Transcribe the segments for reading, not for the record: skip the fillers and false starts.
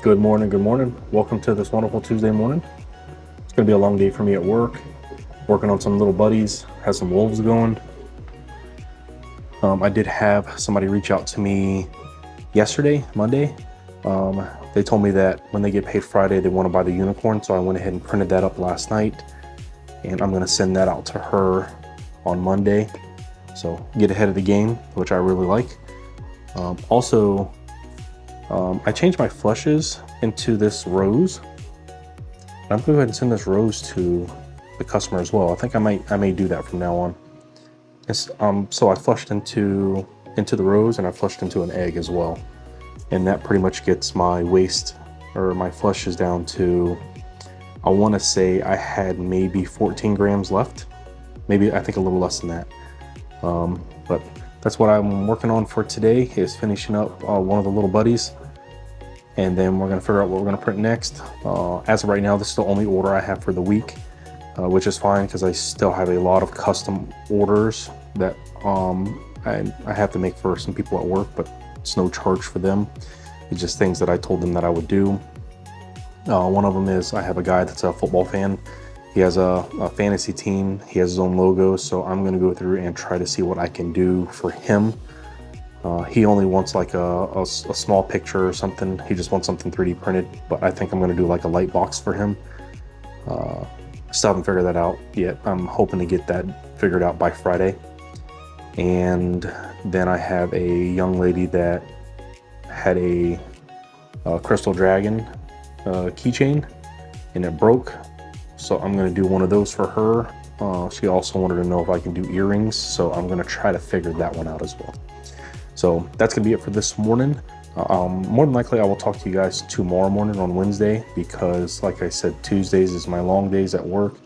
Good morning, good morning. Welcome to this wonderful Tuesday morning. It's gonna be a long day for me at work, working on some little buddies, has some wolves going. I did have somebody reach out to me yesterday, Monday. They told me that when they get paid Friday, they wanna buy the unicorn. So I went ahead and printed that up last night, and I'm gonna send that out to her on Monday. So get ahead of the game, which I really like. I changed my flushes into this rose. I'm gonna go ahead and send this rose to the customer as well. I think I may do that from now on. So I flushed into the rose, and I flushed into an egg as well. And that pretty much gets my waste or my flushes down to, I wanna say I had maybe 14 grams left. Maybe, I think a little less than that. But that's what I'm working on for today, is finishing up one of the little buddies. And then we're gonna figure out what we're gonna print next. As of right now, this is the only order I have for the week, which is fine because I still have a lot of custom orders that I have to make for some people at work, but it's no charge for them. It's just things that I told them that I would do. One of them is, I have a guy that's a football fan. He has a fantasy team. He has his own logo, so I'm gonna go through and try to see what I can do for him. He only wants like a small picture or something. He just wants something 3D printed, but I think I'm gonna do like a light box for him. Still haven't figured that out yet. I'm hoping to get that figured out by Friday. And then I have a young lady that had a crystal dragon keychain, and it broke. So I'm gonna do one of those for her. She also wanted to know if I can do earrings, so I'm gonna try to figure that one out as well. So that's gonna be it for this morning. More than likely I will talk to you guys tomorrow morning on Wednesday, because like I said, Tuesdays is my long days at work.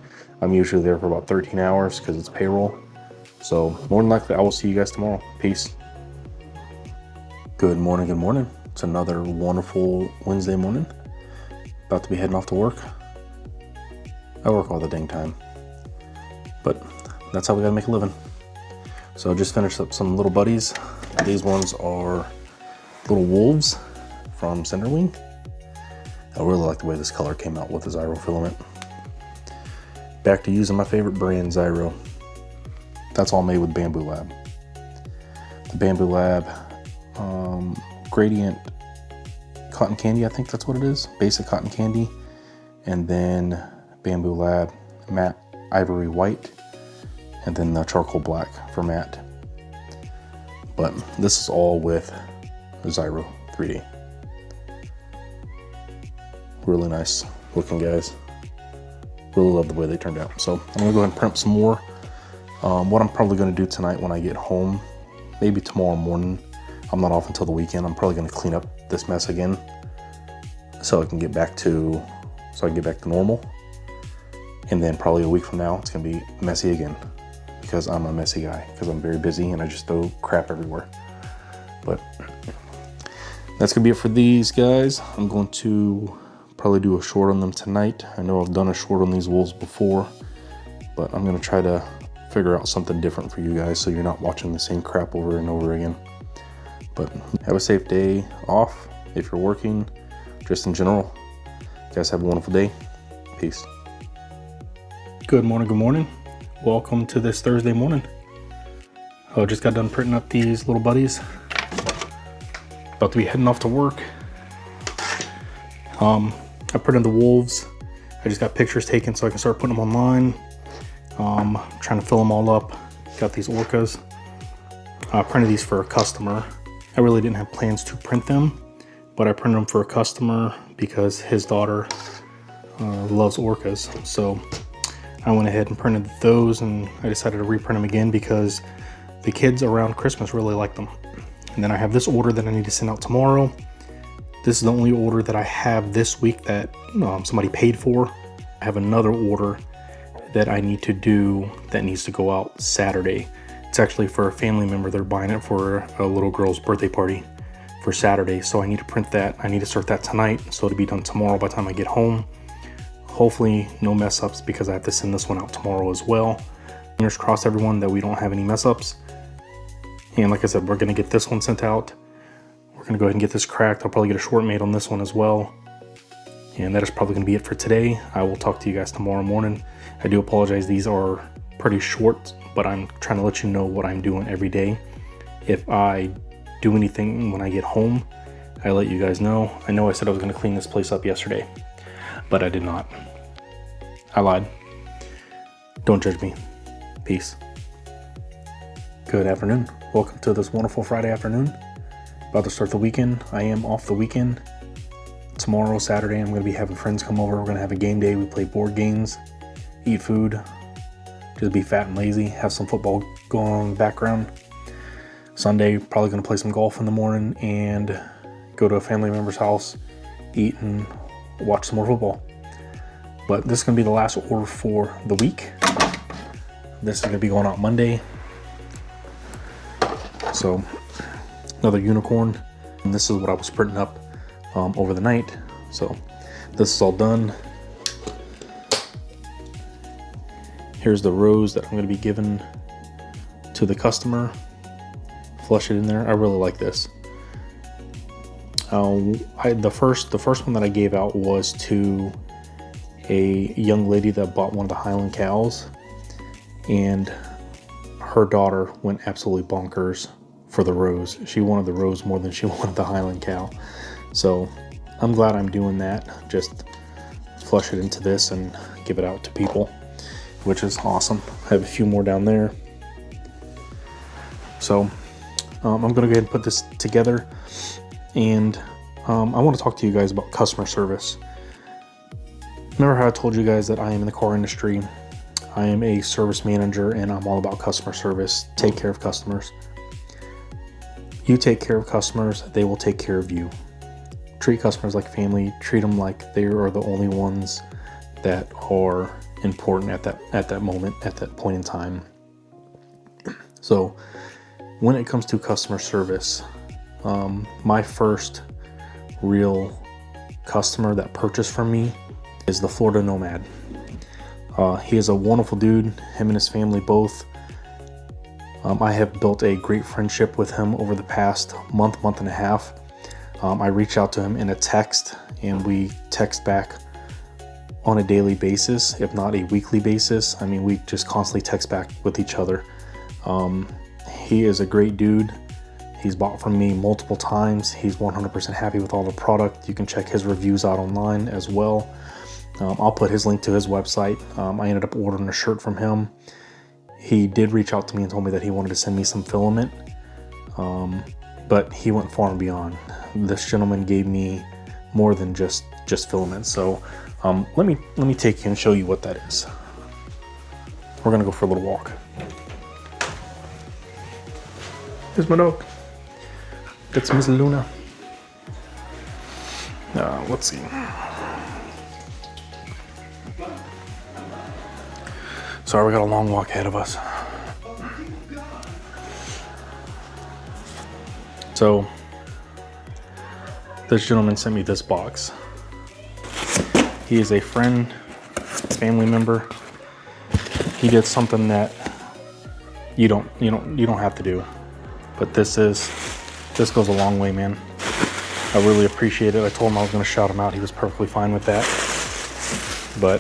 I'm usually there for about 13 hours because it's payroll. So more than likely I will see you guys tomorrow. Peace. Good morning, good morning. It's another wonderful Wednesday morning. About to be heading off to work. I work all the dang time, but that's how we gotta make a living. So I just finished up some little buddies. These ones are little wolves from Centerwing. I really like the way this color came out with the Zyro filament. Back to using my favorite brand, Zyro. That's all made with Bambu Lab. The Bambu Lab Gradient Cotton Candy, I think that's what it is. Basic cotton candy. And then Bambu Lab Matte Ivory White. And then the Charcoal Black for matte. But this is all with Zyro 3D. Really nice looking, guys. Really love the way they turned out. So I'm gonna go ahead and print some more. What I'm probably gonna do tonight when I get home, maybe tomorrow morning, I'm not off until the weekend, I'm probably gonna clean up this mess again so I can get back to normal. And then probably a week from now, it's gonna be messy again, because I'm a messy guy, because I'm very busy and I just throw crap everywhere. But that's gonna be it for these guys. I'm going to probably do a short on them tonight. I know I've done a short on these wolves before, but I'm gonna try to figure out something different for you guys so you're not watching the same crap over and over again. But have a safe day off if you're working, just in general. You guys have a wonderful day. Peace. Good morning, good morning. Welcome to this Thursday morning. I just got done printing up these little buddies. About to be heading off to work. I printed the wolves. I just got pictures taken so I can start putting them online. Trying to fill them all up. Got these orcas. I printed these for a customer. I really didn't have plans to print them, but I printed them for a customer because his daughter loves orcas. So I went ahead and printed those, and I decided to reprint them again because the kids around Christmas really like them. And then I have this order that I need to send out tomorrow. This is the only order that I have this week that somebody paid for. I have another order that I need to do that needs to go out Saturday. It's actually for a family member. They're buying it for a little girl's birthday party for Saturday. So I need to print that. I need to start that tonight, so it'll be done tomorrow by the time I get home. Hopefully no mess ups, because I have to send this one out tomorrow as well. Fingers crossed, everyone, that we don't have any mess ups. And like I said, we're gonna get this one sent out. we're gonna go ahead and get this cracked. I'll probably get a short made on this one as well. And that is probably gonna be it for today. I will talk to you guys tomorrow morning. I do apologize, these are pretty short, but I'm trying to let you know what I'm doing every day. If I do anything when I get home, I let you guys know. I know I said I was gonna clean this place up yesterday, but I did not. I lied. Don't judge me. Peace. Good afternoon. Welcome to this wonderful Friday afternoon. About to start the weekend. I am off the weekend. Tomorrow, Saturday, I'm going to be having friends come over. We're going to have a game day. We play board games, eat food, just be fat and lazy, have some football going on in the background. Sunday, probably going to play some golf in the morning and go to a family member's house, eat and watch some more football. But this is going to be the last order for the week. This is going to be going out Monday. So, another unicorn. And this is what I was printing up over the night. So this is all done. Here's the rose that I'm going to be giving to the customer. Flush it in there. I really like this. The first one that I gave out was to a young lady that bought one of the Highland cows, and her daughter went absolutely bonkers for the rose. She wanted the rose more than she wanted the Highland cow. So I'm glad I'm doing that. Just flush it into this and give it out to people, which is awesome. I have a few more down there. So I'm gonna go ahead and put this together, and I want to talk to you guys about customer service. Remember how I told you guys that I am in the car industry? I am a service manager and I'm all about customer service. Take care of customers. You take care of customers, they will take care of you. Treat customers like family. Treat them like they are the only ones that are important at that moment, at that point in time. So when it comes to customer service, my first real customer that purchased from me is the Florida Nomad. He is a wonderful dude, him and his family both. I have built a great friendship with him over the past month and a half. I reach out to him in a text, and we text back on a daily basis, if not a weekly basis. I mean, we just constantly text back with each other. He is a great dude. He's bought from me multiple times. He's 100% happy with all the product. You can check his reviews out online as well. I'll put his link to his website. I ended up ordering a shirt from him. He did reach out to me and told me that he wanted to send me some filament, but he went far and beyond. This gentleman gave me more than just filament. So let me take you and show you what that is. We're gonna go for a little walk. Here's my dog. That's Miss Luna. Let's see. Sorry, we got a long walk ahead of us. So, this gentleman sent me this box. He is a friend, family member. He did something that you don't have to do, but this goes a long way, man. I really appreciate it. I told him I was going to shout him out. He was perfectly fine with that. But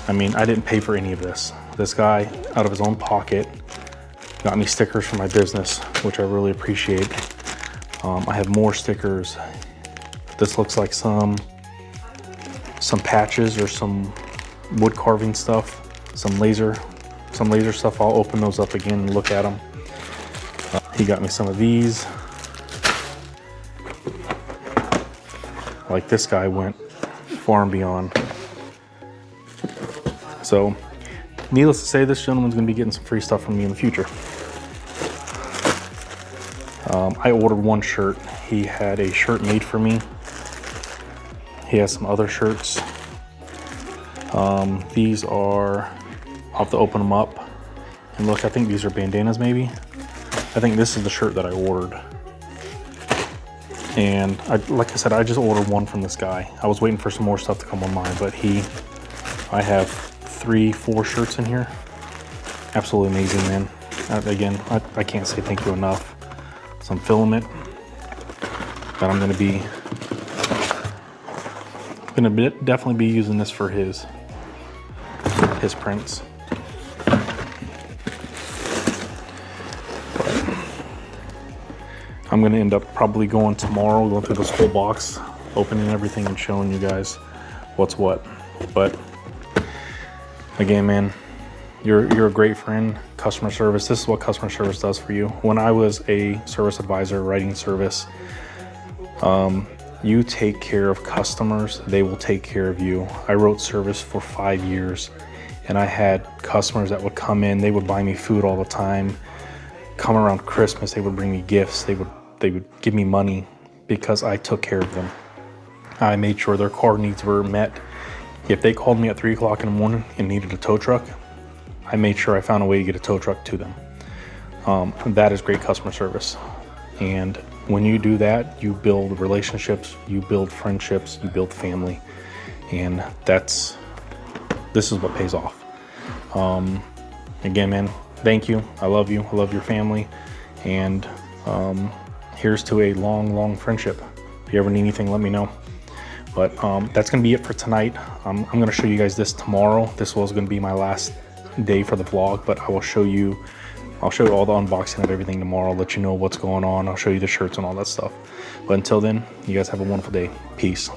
I mean, I didn't pay for any of this. This guy, out of his own pocket, got me stickers for my business, which I really appreciate. I have more stickers. This looks like some patches or some wood carving stuff, some laser stuff. I'll open those up again and look at them. He got me some of these. Like, this guy went far and beyond. So, needless to say, this gentleman's gonna be getting some free stuff from me in the future. I ordered one shirt. He had a shirt made for me. He has some other shirts. These are, I'll have to open them up and look. I think these are bandanas maybe. I think this is the shirt that I ordered. And like I said, I just ordered one from this guy. I was waiting for some more stuff to come online, but I have 3-4 shirts in here. Absolutely amazing, man. Again, I can't say thank you enough. some filament that I'm gonna definitely be using this for his prints. I'm gonna end up probably going tomorrow, going through this whole box, opening everything and showing you guys what's what. But again, man, you're a great friend. Customer service, this is what customer service does for you. When I was a service advisor writing service, you take care of customers, they will take care of you. I wrote service for 5 years, and I had customers that would come in, they would buy me food all the time. Come around Christmas, they would bring me gifts, they would give me money because I took care of them. I made sure their car needs were met. If they called me at 3 o'clock in the morning and needed a tow truck, I made sure I found a way to get a tow truck to them. That is great customer service. And when you do that, you build relationships, you build friendships, you build family. And this is what pays off. Again, man, thank you. I love you. I love your family. And here's to a long, long friendship. If you ever need anything, let me know. But that's going to be it for tonight. I'm going to show you guys this tomorrow. This was going to be my last day for the vlog, but I'll show you all the unboxing of everything tomorrow. I'll let you know what's going on. I'll show you the shirts and all that stuff. But until then, you guys have a wonderful day. Peace.